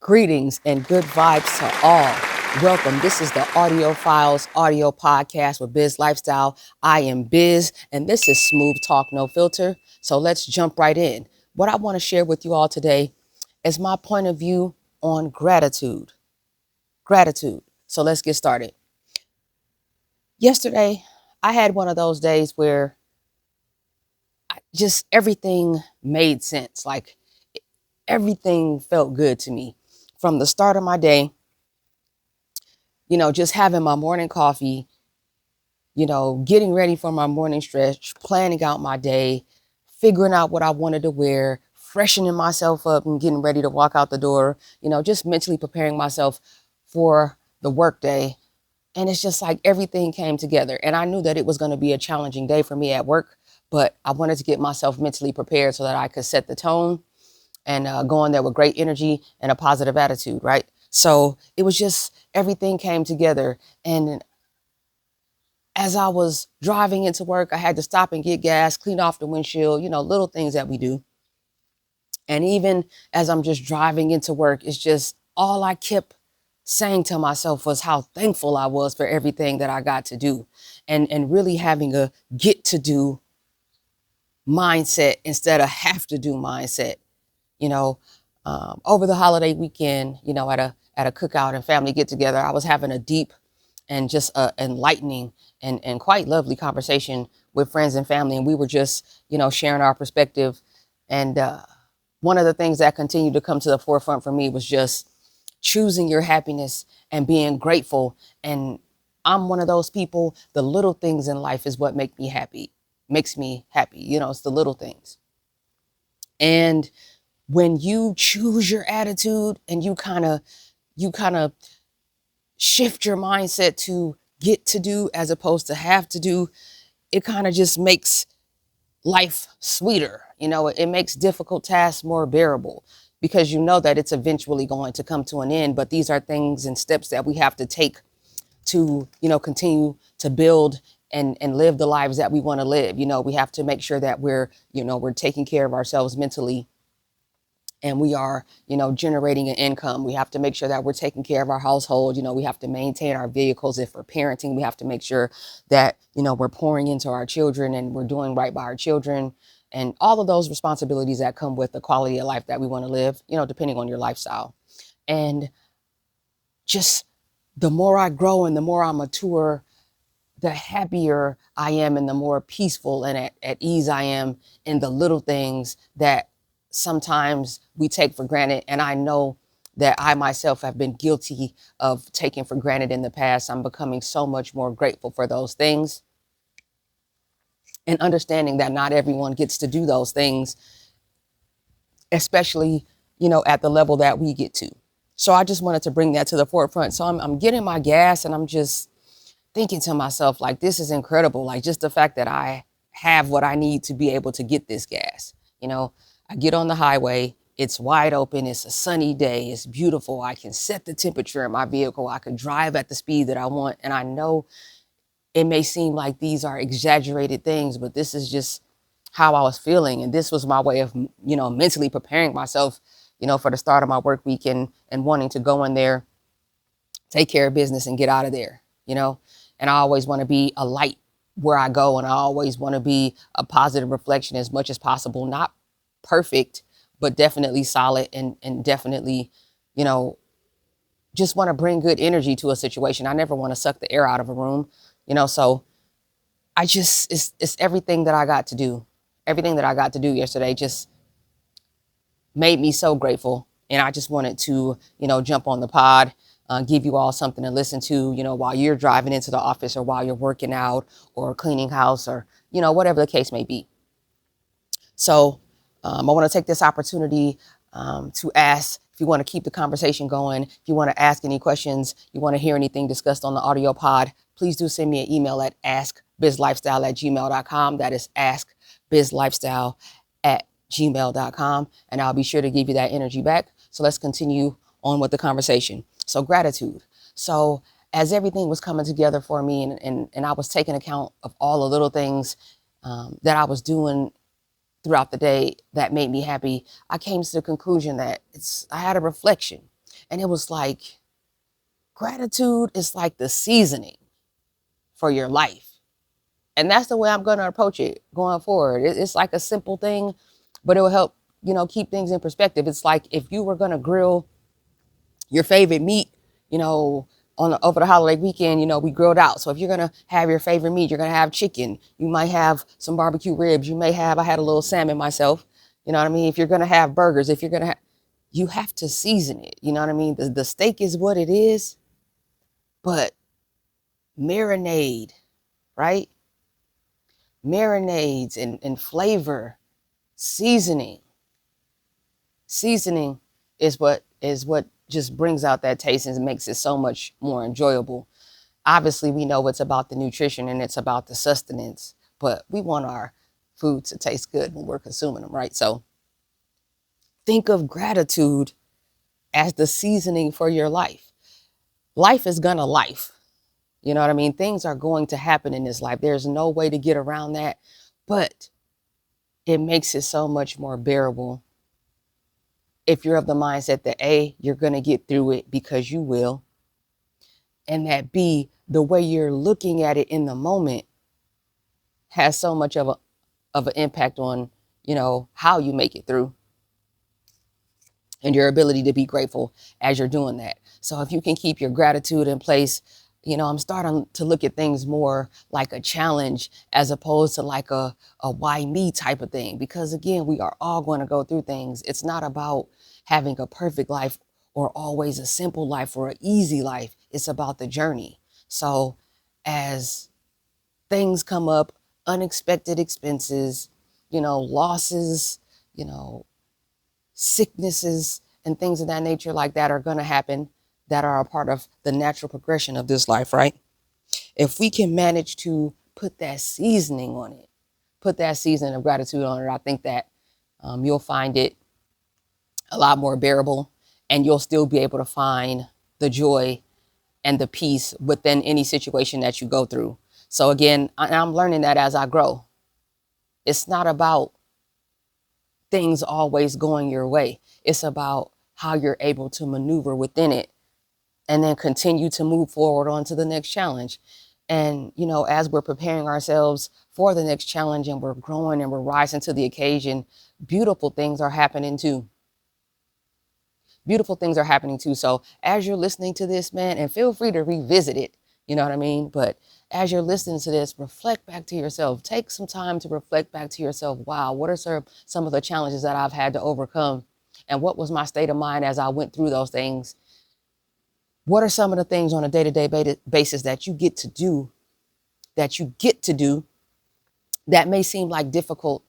Greetings and good vibes to all. Welcome. This is the Audiophiles audio podcast with Biz Lifestyle. I am Biz, and this is Smooth Talk, No Filter. So let's jump right in. What I want to share with you all today is my point of view on gratitude. Gratitude. So let's get started. Yesterday, I had one of those days where just everything made sense. Like everything felt good to me from the start of my day. Just having my morning coffee, getting ready for my morning stretch, planning out my day, figuring out what I wanted to wear, freshening myself up and getting ready to walk out the door, just mentally preparing myself for the work day. And it's just like everything came together. And I knew that it was going to be a challenging day for me at work, but I wanted to get myself mentally prepared so that I could set the tone and go in there with great energy and a positive attitude, right? So it was just everything came together. And as I was driving into work, I had to stop and get gas, clean off the windshield, little things that we do. And even as I'm just driving into work, it's just all I kept saying to myself was how thankful I was for everything that I got to do, and really having a get to do mindset instead of have to do mindset. you know, Over the holiday weekend, at a cookout and family get together, I was having a deep and just enlightening and quite lovely conversation with friends and family. And we were just, sharing our perspective. And one of the things that continued to come to the forefront for me was just choosing your happiness and being grateful. And I'm one of those people, the little things in life is what makes me happy. It's the little things. And when you choose your attitude and you kind of shift your mindset to get to do as opposed to have to do, it kind of just makes life sweeter. It makes difficult tasks more bearable because you know that it's eventually going to come to an end. But these are things and steps that we have to take to, continue to build and live the lives that we want to live. We have to make sure that we're taking care of ourselves mentally, and we are, generating an income. We have to make sure that we're taking care of our household. We have to maintain our vehicles. If we're parenting, we have to make sure that, we're pouring into our children and we're doing right by our children, and all of those responsibilities that come with the quality of life that we want to live, depending on your lifestyle. And just the more I grow and the more I mature, the happier I am and the more peaceful and at ease I am in the little things that sometimes we take for granted. And I know that I myself have been guilty of taking for granted in the past. I'm becoming so much more grateful for those things and understanding that not everyone gets to do those things, especially, at the level that we get to. So I just wanted to bring that to the forefront. So I'm getting my gas and I'm just thinking to myself, like, this is incredible. Like, just the fact that I have what I need to be able to get this gas. I get on the highway, it's wide open, it's a sunny day, it's beautiful. I can set the temperature in my vehicle. I can drive at the speed that I want. And I know it may seem like these are exaggerated things, but this is just how I was feeling. And this was my way of, mentally preparing myself, for the start of my work week and wanting to go in there, take care of business and get out of there, And I always want to be a light where I go. And I always want to be a positive reflection as much as possible. Not perfect, but definitely solid and definitely, just want to bring good energy to a situation. I never want to suck the air out of a room, so it's everything that I got to do. Everything that I got to do yesterday just made me so grateful. And I just wanted to, jump on the pod, give you all something to listen to, while you're driving into the office or while you're working out or cleaning house or, whatever the case may be. So I want to take this opportunity to ask if you want to keep the conversation going, if you want to ask any questions, you want to hear anything discussed on the audio pod, please do send me an email at askbizlifestyle@gmail.com. That is askbizlifestyle@gmail.com. And I'll be sure to give you that energy back. So let's continue on with the conversation. So gratitude. So as everything was coming together for me and I was taking account of all the little things that I was doing throughout the day that made me happy, I came to the conclusion that I had a reflection. And it was like, gratitude is like the seasoning for your life. And that's the way I'm going to approach it going forward. It's like a simple thing, but it will help, keep things in perspective. It's like if you were going to grill your favorite meat, over the holiday weekend, we grilled out. So if you're going to have your favorite meat, you're going to have chicken. You might have some barbecue ribs. I had a little salmon myself. You know what I mean? If you're going to have burgers, you have to season it. You know what I mean? The steak is what it is, but marinade, right? Marinades and flavor, seasoning. Seasoning is what just brings out that taste and makes it so much more enjoyable. Obviously, we know it's about the nutrition and it's about the sustenance, but we want our food to taste good when we're consuming them, right? So think of gratitude as the seasoning for your life. Life is gonna life. You know what I mean? Things are going to happen in this life. There's no way to get around that, but it makes it so much more bearable if you're of the mindset that A, you're going to get through it because you will, and that B, the way you're looking at it in the moment has so much of an impact on, how you make it through and your ability to be grateful as you're doing that. So if you can keep your gratitude in place, I'm starting to look at things more like a challenge as opposed to like a why me type of thing. Because again, we are all going to go through things. It's not about having a perfect life or always a simple life or an easy life. It's about the journey. So as things come up, unexpected expenses, losses, sicknesses and things of that nature like that are going to happen, that are a part of the natural progression of this life, right? If we can manage to put that seasoning on it, put that seasoning of gratitude on it, I think that you'll find it a lot more bearable, and you'll still be able to find the joy and the peace within any situation that you go through. So again, I'm learning that as I grow. It's not about things always going your way. It's about how you're able to maneuver within it and then continue to move forward on to the next challenge. And, as we're preparing ourselves for the next challenge and we're growing and we're rising to the occasion, beautiful things are happening too. Beautiful things are happening too. So as you're listening to this, man, and feel free to revisit it, you know what I mean? But as you're listening to this, reflect back to yourself. Take some time to reflect back to yourself. Wow, what are some of the challenges that I've had to overcome? And what was my state of mind as I went through those things? What are some of the things on a day-to-day basis that you get to do, that may seem like difficult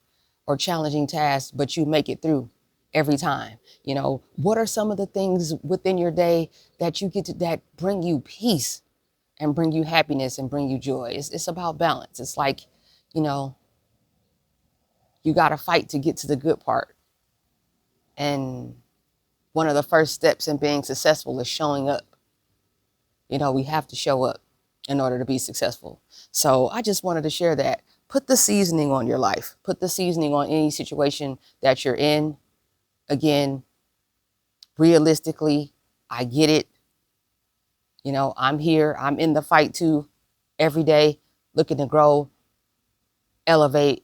or challenging tasks, but you make it through every time? What are some of the things within your day that you get to, that bring you peace and bring you happiness and bring you joy? It's about balance. It's like, you got to fight to get to the good part. And one of the first steps in being successful is showing up. We have to show up in order to be successful. So I just wanted to share that. Put the seasoning on your life. Put the seasoning on any situation that you're in. Again, realistically, I get it. I'm here. I'm in the fight too, every day, looking to grow, elevate,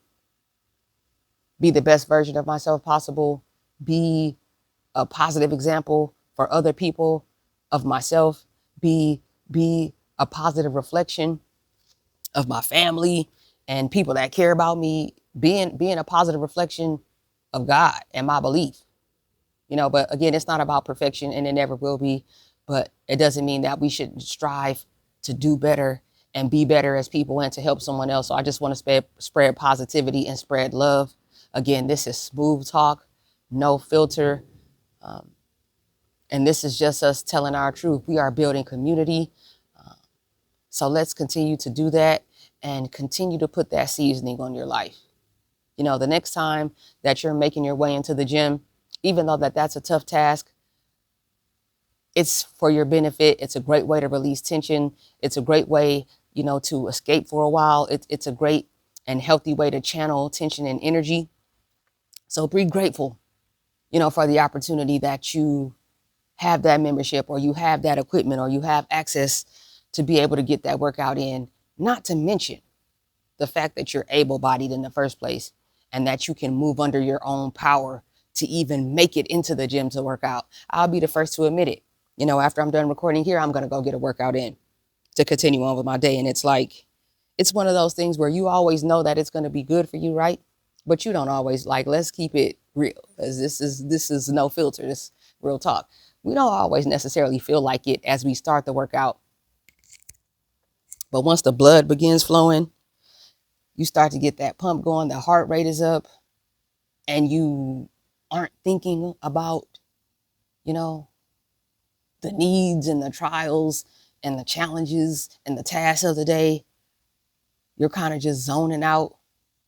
be the best version of myself possible, be a positive example for other people of myself, be a positive reflection of my family and people that care about me, being a positive reflection of God and my belief. But again, it's not about perfection, and it never will be, but it doesn't mean that we shouldn't strive to do better and be better as people and to help someone else. So I just want to spread positivity and spread love. Again, this is Smooth Talk, no filter. And this is just us telling our truth. We are building community. So let's continue to do that and continue to put that seasoning on your life. The next time that you're making your way into the gym, even though that's a tough task, it's for your benefit. It's a great way to release tension. It's a great way, to escape for a while. It's a great and healthy way to channel tension and energy. So be grateful, for the opportunity that you have that membership, or you have that equipment, or you have access to be able to get that workout in. Not to mention the fact that you're able-bodied in the first place and that you can move under your own power to even make it into the gym to work out. I'll be the first to admit it. You know, after I'm done recording here, I'm going to go get a workout in to continue on with my day. And it's like, it's one of those things where you always know that it's going to be good for you, right? But you don't always, like, let's keep it real, because this is no filter. This is real talk. We don't always necessarily feel like it as we start the workout. But once the blood begins flowing, you start to get that pump going, the heart rate is up, and you aren't thinking about, you know, the needs and the trials and the challenges and the tasks of the day. You're kind of just zoning out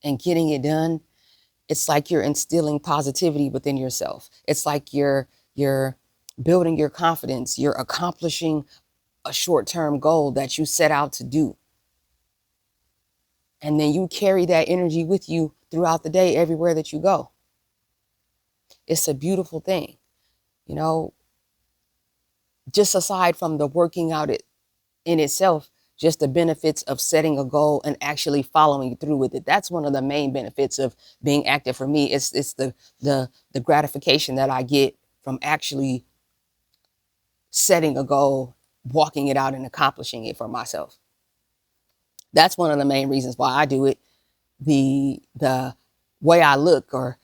and getting it done. It's like you're instilling positivity within yourself. It's like you're building your confidence. You're accomplishing a short-term goal that you set out to do. And then you carry that energy with you throughout the day, everywhere that you go. It's a beautiful thing. You know, just aside from the working out in itself, just the benefits of setting a goal and actually following through with it. That's one of the main benefits of being active for me. It's the gratification that I get from actually setting a goal, walking it out, and accomplishing it for myself. That's one of the main reasons why I do it. The way I look, or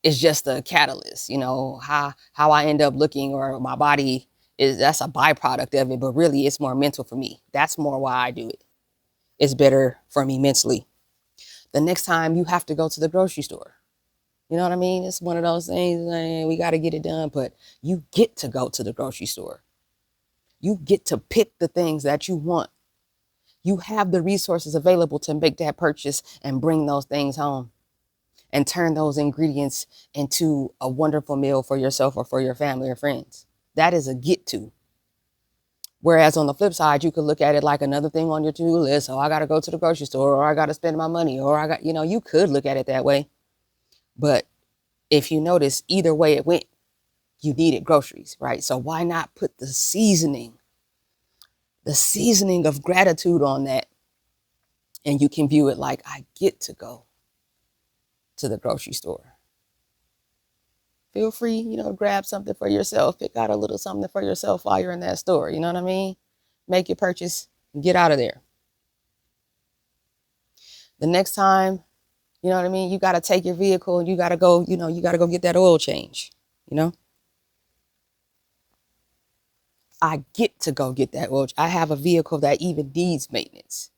it's just a catalyst, how I end up looking, or my body that's a byproduct of it, but really it's more mental for me. That's more why I do it. It's better for me mentally. The next time you have to go to the grocery store, you know what I mean? It's one of those things, we got to get it done, but you get to go to the grocery store. You get to pick the things that you want. You have the resources available to make that purchase and bring those things home and turn those ingredients into a wonderful meal for yourself or for your family or friends. That is a get to. Whereas on the flip side, you could look at it like another thing on your to-do list. Oh, I got to go to the grocery store, or I got to spend my money, or you could look at it that way. But if you notice, either way it went, you needed groceries, right? So why not put the seasoning of gratitude on that? And you can view it like, I get to go to the grocery store. Feel free, to grab something for yourself. Pick out a little something for yourself while you're in that store. You know what I mean? Make your purchase and get out of there. The next time, you know what I mean? You got to take your vehicle and you got to go, you got to go get that oil change, I get to go get that oil. I have a vehicle that even needs maintenance.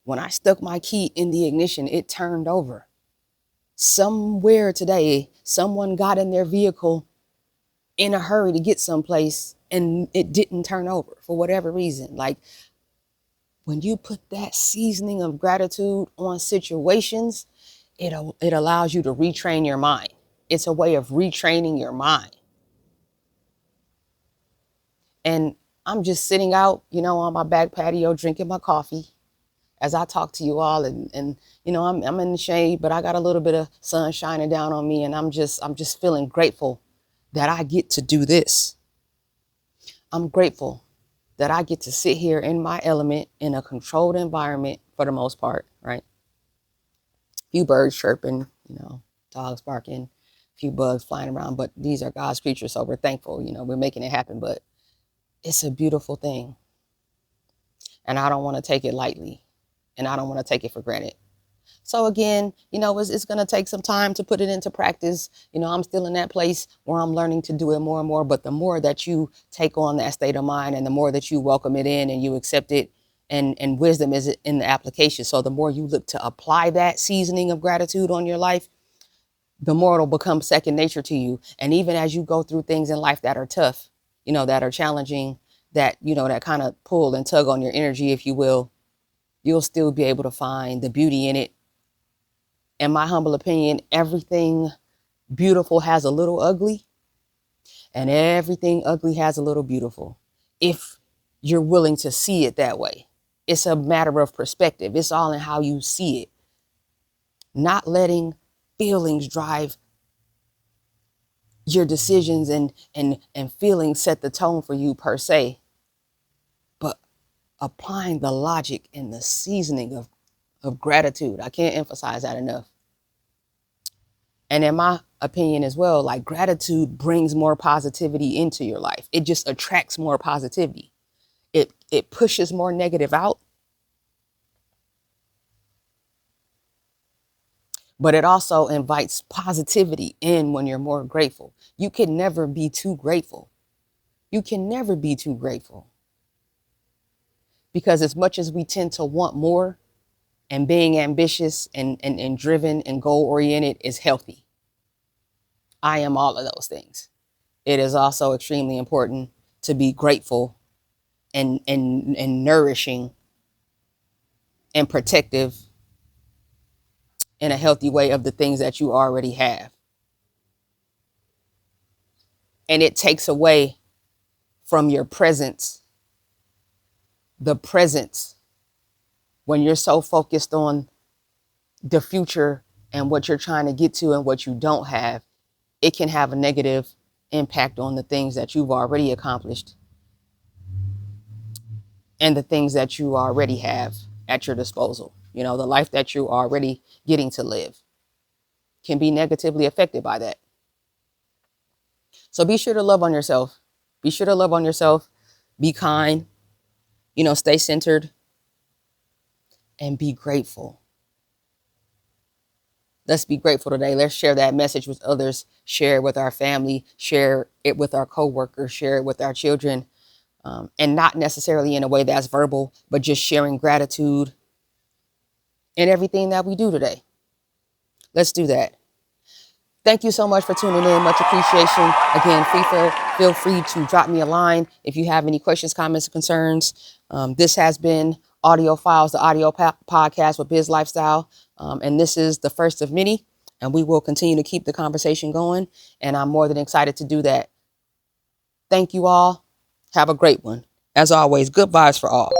When I stuck my key in the ignition, it turned over. Somewhere today, someone got in their vehicle in a hurry to get someplace and it didn't turn over for whatever reason. Like, when you put that seasoning of gratitude on situations, it allows you to retrain your mind. It's a way of retraining your mind. And I'm just sitting out, on my back patio, drinking my coffee as I talk to you all, and I'm in the shade, but I got a little bit of sun shining down on me, and I'm just feeling grateful that I get to do this. I'm grateful that I get to sit here in my element in a controlled environment for the most part, right? A few birds chirping, dogs barking, a few bugs flying around, but these are God's creatures, so we're thankful, we're making it happen, but it's a beautiful thing. And I don't want to take it lightly. And I don't want to take it for granted. So again, it's going to take some time to put it into practice. I'm still in that place where I'm learning to do it more and more. But the more that you take on that state of mind, and the more that you welcome it in and you accept it, and wisdom is in the application. So the more you look to apply that seasoning of gratitude on your life, the more it'll become second nature to you. And even as you go through things in life that are tough, that are challenging, that, that kind of pull and tug on your energy, if you will, you'll still be able to find the beauty in it. In my humble opinion, everything beautiful has a little ugly, and everything ugly has a little beautiful, if you're willing to see it that way. It's a matter of perspective. It's all in how you see it. Not letting feelings drive your decisions and feelings set the tone for you per se, but applying the logic and the seasoning of gratitude. I can't emphasize that enough. And in my opinion as well, like gratitude brings more positivity into your life. It just attracts more positivity. It pushes more negative out, but it also invites positivity in when you're more grateful. You can never be too grateful. You can never be too grateful. Because as much as we tend to want more, and being ambitious and driven and goal oriented is healthy. I am all of those things. It is also extremely important to be grateful and nourishing and protective in a healthy way of the things that you already have. And it takes away from your presence, the presence, when you're so focused on the future and what you're trying to get to and what you don't have. It can have a negative impact on the things that you've already accomplished and the things that you already have at your disposal. You know, the life that you're already getting to live can be negatively affected by that. So be sure to love on yourself. Be sure to love on yourself. Be kind, stay centered and be grateful. Let's be grateful today. Let's share that message with others, share it with our family, share it with our coworkers, share it with our children, and not necessarily in a way that's verbal, but just sharing gratitude in everything that we do today. Let's do that. Thank you so much for tuning in. Much appreciation. Again, feel free to drop me a line if you have any questions, comments, or concerns. This has been Audiophiles, the audio podcast with Biz Lifestyle. And this is the first of many. And we will continue to keep the conversation going. And I'm more than excited to do that. Thank you all. Have a great one. As always, good vibes for all.